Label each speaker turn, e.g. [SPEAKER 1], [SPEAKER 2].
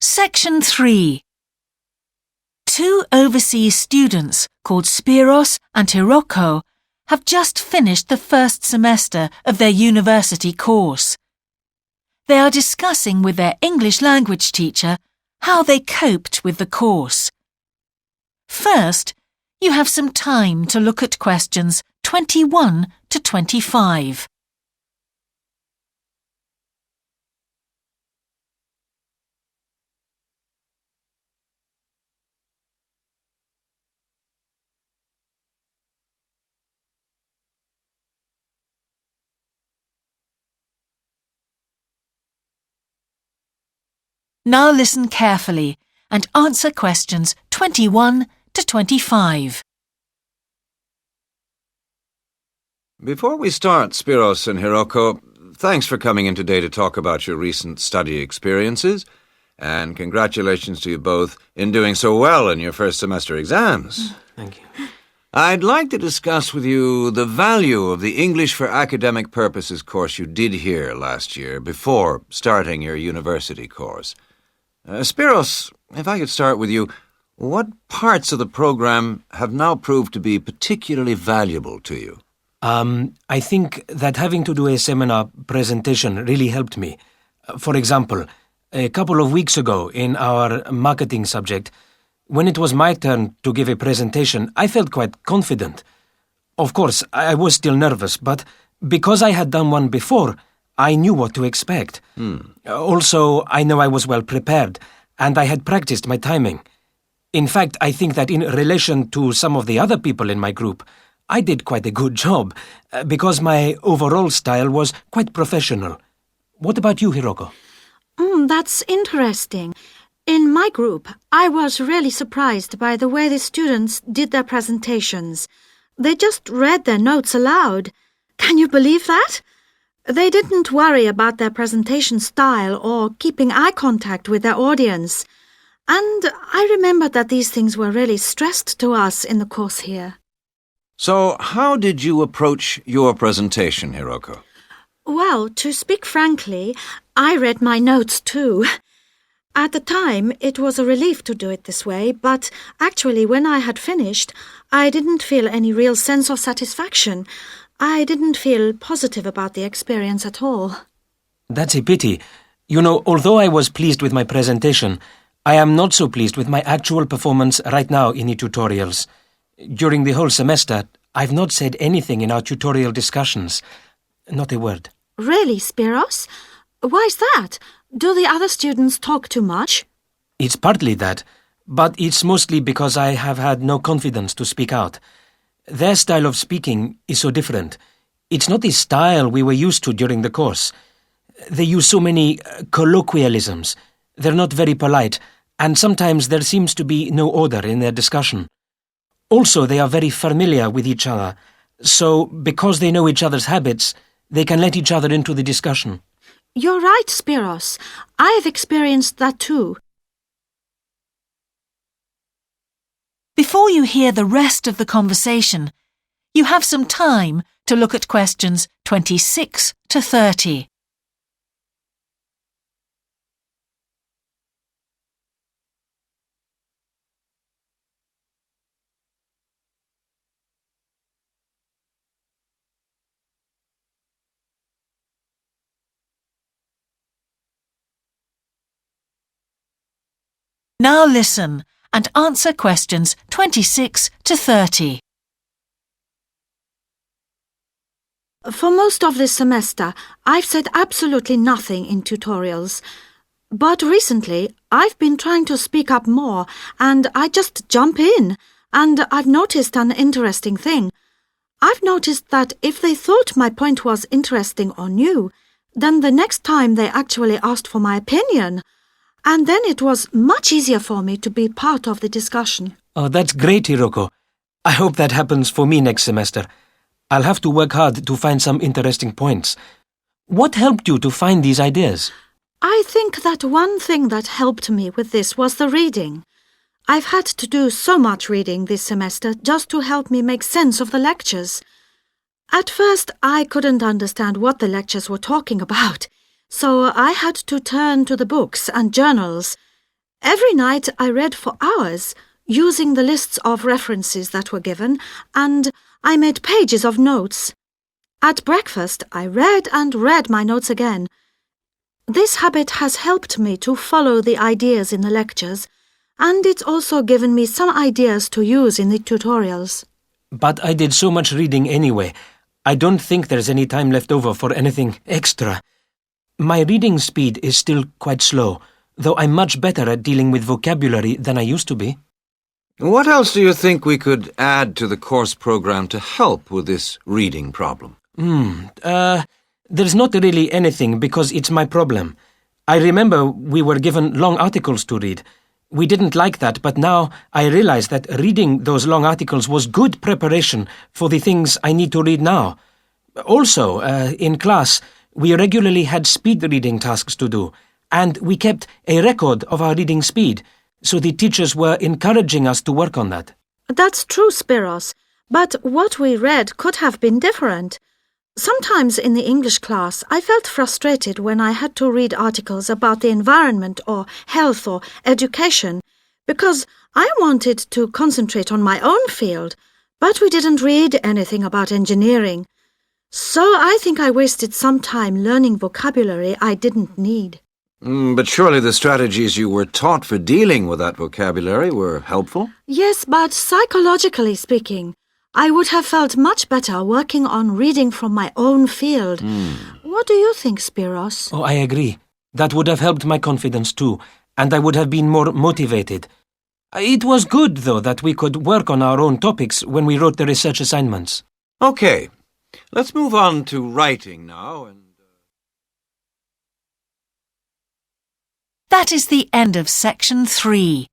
[SPEAKER 1] Section 3. Two overseas students called Spiros and Hiroko have just finished the first semester of their university course. They are discussing with their English language teacher how they coped with the course. First, you have some time to look at questions 21 to 25. Now listen carefully and answer questions 21 to 25.
[SPEAKER 2] Before we start, Spiros and Hiroko, thanks for coming in today to talk about your recent study experiences, and congratulations to you both in doing so well in your first semester exams.
[SPEAKER 3] Thank you.
[SPEAKER 2] I'd like to discuss with you the value of the English for Academic Purposes course you did here last year before starting your university course. Spiros, if I could start with you, what parts of the program have now proved to be particularly valuable to you?
[SPEAKER 3] I think that having to do a seminar presentation really helped me. For example, a couple of weeks ago in our marketing subject, when it was my turn to give a presentation, I felt quite confident. Of course, I was still nervous, but because I had done one before, I knew what to expect. Also, I know I was well prepared, and I had practiced my timing. In fact, I think that in relation to some of the other people in my group, I did quite a good job, because my overall style was quite professional. What about you, Hiroko?
[SPEAKER 4] That's interesting. In my group, I was really surprised by the way the students did their presentations. They just read their notes aloud. Can you believe that? They didn't worry about their presentation style or keeping eye contact with their audience. And I remember that these things were really stressed to us in the course here.
[SPEAKER 2] So, how did you approach your presentation, Hiroko?
[SPEAKER 4] Well, to speak frankly, I read my notes too. At the time, it was a relief to do it this way, but actually when I had finished, I didn't feel any real sense of satisfaction. I didn't feel positive about the experience at all.
[SPEAKER 3] That's a pity. You know, although I was pleased with my presentation, I am not so pleased with my actual performance right now in the tutorials. During the whole semester, I've not said anything in our tutorial discussions. Not a word.
[SPEAKER 4] Really, Spiros? Why's that? Do the other students talk too much?
[SPEAKER 3] It's partly that, but it's mostly because I have had no confidence to speak out. Their style of speaking is so different. It's not the style we were used to during the course. They use so many colloquialisms. They're not very polite, and sometimes there seems to be no order in their discussion. Also, they are very familiar with each other, so because they know each other's habits, they can let each other into the discussion.
[SPEAKER 4] You're right, Spiros. I've experienced that too.
[SPEAKER 1] Before you hear the rest of the conversation, you have some time to look at questions 26 to 30. Now listen and answer questions 26 to 30.
[SPEAKER 4] For most of this semester, I've said absolutely nothing in tutorials. But recently, I've been trying to speak up more, and I just jump in. And I've noticed an interesting thing. I've noticed that if they thought my point was interesting or new, then the next time they actually asked for my opinion. And then it was much easier for me to be part of the discussion.
[SPEAKER 3] Oh, that's great, Hiroko. I hope that happens for me next semester. I'll have to work hard to find some interesting points. What helped you to find these ideas?
[SPEAKER 4] I think that one thing that helped me with this was the reading. I've had to do so much reading this semester just to help me make sense of the lectures. At first, I couldn't understand what the lectures were talking about. So I had to turn to the books and journals. Every night I read for hours, using the lists of references that were given, and I made pages of notes. At breakfast, I read and read my notes again. This habit has helped me to follow the ideas in the lectures, and it's also given me some ideas to use in the tutorials.
[SPEAKER 3] But I did so much reading anyway. I don't think there's any time left over for anything extra. My reading speed is still quite slow, though I'm much better at dealing with vocabulary than I used to be.
[SPEAKER 2] What else do you think we could add to the course program to help with this reading problem?
[SPEAKER 3] There's not really anything because it's my problem. I remember we were given long articles to read. We didn't like that, but now I realize that reading those long articles was good preparation for the things I need to read now. Also, in class, we regularly had speed reading tasks to do, and we kept a record of our reading speed, so the teachers were encouraging us to work on that.
[SPEAKER 4] That's true, Spiros, but what we read could have been different. Sometimes in the English class, I felt frustrated when I had to read articles about the environment or health or education, because I wanted to concentrate on my own field, but we didn't read anything about engineering. So I think I wasted some time learning vocabulary I didn't need.
[SPEAKER 2] But surely the strategies you were taught for dealing with that vocabulary were helpful?
[SPEAKER 4] Yes, but psychologically speaking, I would have felt much better working on reading from my own field. What do you think, Spiros?
[SPEAKER 3] Oh, I agree. That would have helped my confidence too, and I would have been more motivated. It was good, though, that we could work on our own topics when we wrote the research assignments.
[SPEAKER 2] Okay, let's move on to writing now and...
[SPEAKER 1] That is the end of section 3.